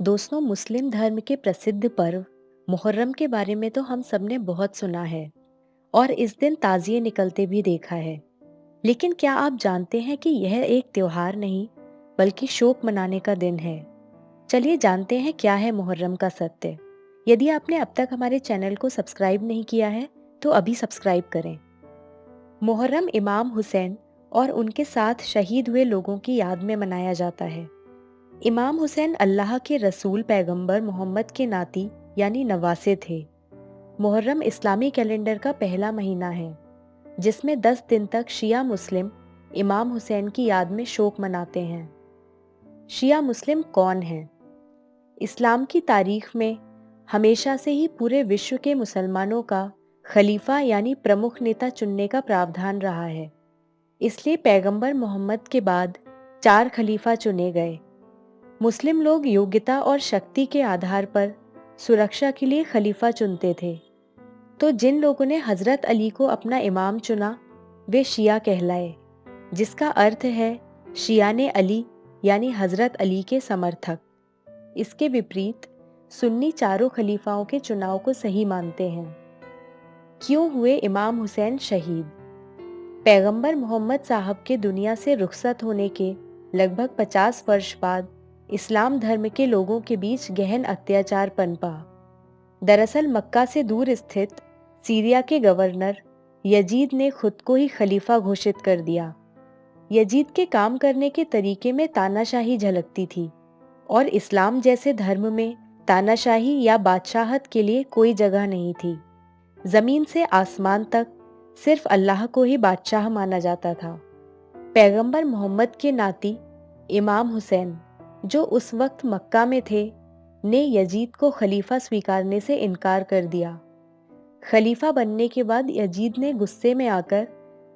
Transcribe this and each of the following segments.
दोस्तों, मुस्लिम धर्म के प्रसिद्ध पर्व मुहर्रम के बारे में तो हम सबने बहुत सुना है और इस दिन ताजिए निकलते भी देखा है। लेकिन क्या आप जानते हैं कि यह एक त्योहार नहीं बल्कि शोक मनाने का दिन है। चलिए जानते हैं क्या है मुहर्रम का सत्य। यदि आपने अब तक हमारे चैनल को सब्सक्राइब नहीं किया है तो अभी सब्सक्राइब करें। मुहर्रम इमाम हुसैन और उनके साथ शहीद हुए लोगों की याद में मनाया जाता है। इमाम हुसैन अल्लाह के रसूल पैगंबर मोहम्मद के नाती यानी नवासे थे। मुहर्रम इस्लामी कैलेंडर का पहला महीना है जिसमें 10 दिन तक शिया मुस्लिम इमाम हुसैन की याद में शोक मनाते हैं। शिया मुस्लिम कौन हैं? इस्लाम की तारीख में हमेशा से ही पूरे विश्व के मुसलमानों का खलीफा यानी प्रमुख नेता चुनने का प्रावधान रहा है। इसलिए पैगंबर मोहम्मद के बाद 4 खलीफा चुने गए। मुस्लिम लोग योग्यता और शक्ति के आधार पर सुरक्षा के लिए खलीफा चुनते थे। तो जिन लोगों ने हजरत अली को अपना इमाम चुना वे शिया कहलाए, जिसका अर्थ है शियाने अली यानी हजरत अली के समर्थक। इसके विपरीत सुन्नी चारों खलीफाओं के चुनाव को सही मानते हैं। क्यों हुए इमाम हुसैन शहीद? पैगंबर मोहम्मद साहब के दुनिया से रुखसत होने के लगभग 50 वर्ष बाद इस्लाम धर्म के लोगों के बीच गहन अत्याचार पनपा। दरअसल मक्का से दूर स्थित सीरिया के गवर्नर यजीद ने खुद को ही खलीफा घोषित कर दिया। यजीद के काम करने के तरीके में तानाशाही झलकती थी और इस्लाम जैसे धर्म में तानाशाही या बादशाहत के लिए कोई जगह नहीं थी। जमीन से आसमान तक सिर्फ अल्लाह को ही बादशाह माना जाता था। पैगंबर मोहम्मद के नाती इमाम हुसैन, जो उस वक्त मक्का में थे, ने यजीद को खलीफा स्वीकारने से इनकार कर दिया। खलीफा बनने के बाद यजीद ने गुस्से में आकर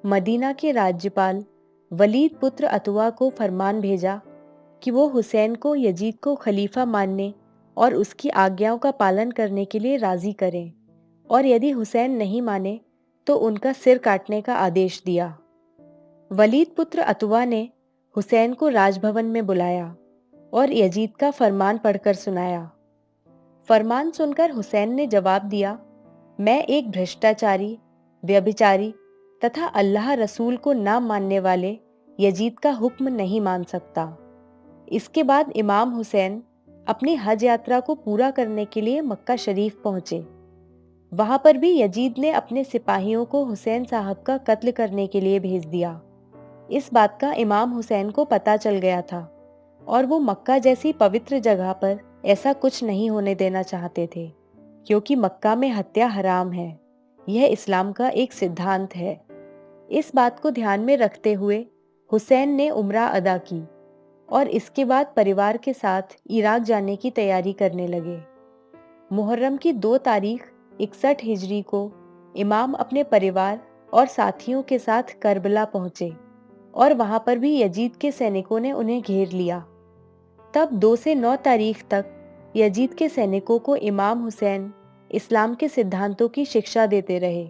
मदीना के राज्यपाल वलीद पुत्र अतवा को फरमान भेजा कि वो हुसैन को यजीद को खलीफा मानने और उसकी आज्ञाओं का पालन करने के लिए राजी करें, और यदि हुसैन नहीं माने तो उनका सिर काटने का आदेश दिया। वलीद पुत्र अतवा ने हुसैन को राजभवन में बुलाया और यजीद का फरमान पढ़कर सुनाया। फरमान सुनकर हुसैन ने जवाब दिया, मैं एक भ्रष्टाचारी, व्यभिचारी तथा अल्लाह रसूल को ना मानने वाले यजीद का हुक्म नहीं मान सकता। इसके बाद इमाम हुसैन अपनी हज यात्रा को पूरा करने के लिए मक्का शरीफ पहुंचे। वहां पर भी यजीद ने अपने सिपाहियों को हुसैन साहब का कत्ल करने के लिए भेज दिया। इस बात का इमाम हुसैन को पता चल गया था और वो मक्का जैसी पवित्र जगह पर ऐसा कुछ नहीं होने देना चाहते थे, क्योंकि मक्का में हत्या हराम है। यह इस्लाम का एक सिद्धांत है। इस बात को ध्यान में रखते हुए हुसैन ने उम्रा अदा की और इसके बाद परिवार के साथ इराक जाने की तैयारी करने लगे। मुहर्रम की 2 तारीख 61 हिजरी को इमाम अपने परिवार और साथियों के साथ करबला पहुंचे और वहां पर भी यजीद के सैनिकों ने उन्हें घेर लिया। तब 2 से 9 तारीख तक यजीद के सैनिकों को इमाम हुसैन इस्लाम के सिद्धांतों की शिक्षा देते रहे,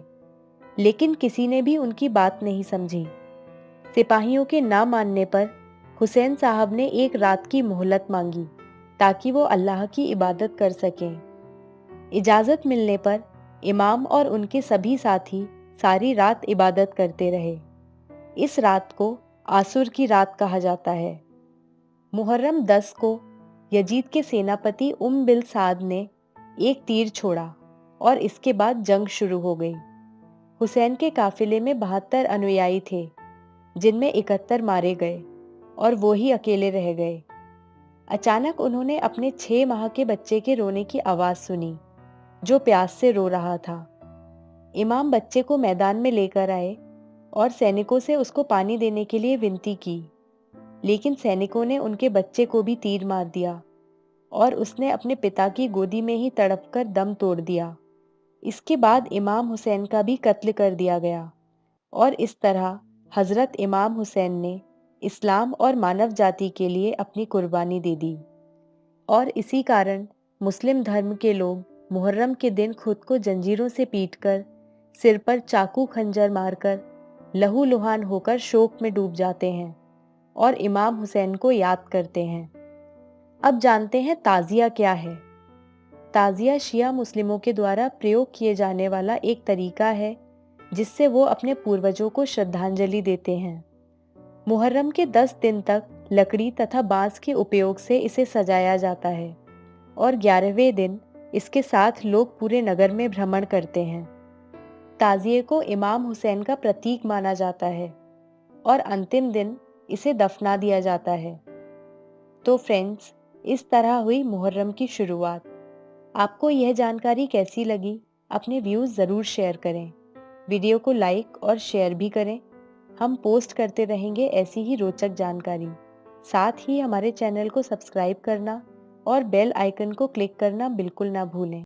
लेकिन किसी ने भी उनकी बात नहीं समझी। सिपाहियों के ना मानने पर हुसैन साहब ने एक रात की मोहलत मांगी ताकि वो अल्लाह की इबादत कर सकें। इजाजत मिलने पर इमाम और उनके सभी साथी सारी रात इबादत करते रहे। इस रात को आसुर की रात कहा जाता है। मुहर्रम 10 को यजीद के सेनापति बिल साद ने एक तीर छोड़ा और इसके बाद जंग शुरू हो गई। हुसैन के काफिले में 72 अनुयायी थे, जिनमें 71 मारे गए और वो ही अकेले रह गए। अचानक उन्होंने अपने 6 माह के बच्चे के रोने की आवाज सुनी, जो प्यास से रो रहा था। इमाम बच्चे को मैदान में लेकर आए और सैनिकों से उसको पानी देने के लिए विनती की, लेकिन सैनिकों ने उनके बच्चे को भी तीर मार दिया और उसने अपने पिता की गोदी में ही तड़पकर दम तोड़ दिया। इसके बाद इमाम हुसैन का भी कत्ल कर दिया गया और इस तरह हजरत इमाम हुसैन ने इस्लाम और मानव जाति के लिए अपनी कुर्बानी दे दी। और इसी कारण मुस्लिम धर्म के लोग मुहर्रम के दिन खुद को जंजीरों से पीटकर, सिर पर चाकू खंजर मारकर, लहूलुहान होकर शोक में डूब जाते हैं और इमाम हुसैन को याद करते हैं। अब जानते हैं ताज़िया क्या है। ताज़िया शिया मुस्लिमों के द्वारा प्रयोग किए जाने वाला एक तरीका है जिससे वो अपने पूर्वजों को श्रद्धांजलि देते हैं। मुहर्रम के 10 दिन तक लकड़ी तथा बांस के उपयोग से इसे सजाया जाता है और 11वें दिन इसके साथ लोग पूरे नगर में भ्रमण करते हैं। ताज़िए को इमाम हुसैन का प्रतीक माना जाता है और अंतिम दिन इसे दफना दिया जाता है। तो फ्रेंड्स, इस तरह हुई मुहर्रम की शुरुआत। आपको यह जानकारी कैसी लगी? अपने व्यूज़ ज़रूर शेयर करें। वीडियो को लाइक और शेयर भी करें। हम पोस्ट करते रहेंगे ऐसी ही रोचक जानकारी। साथ ही हमारे चैनल को सब्सक्राइब करना और बेल आइकन को क्लिक करना बिल्कुल ना भूलें।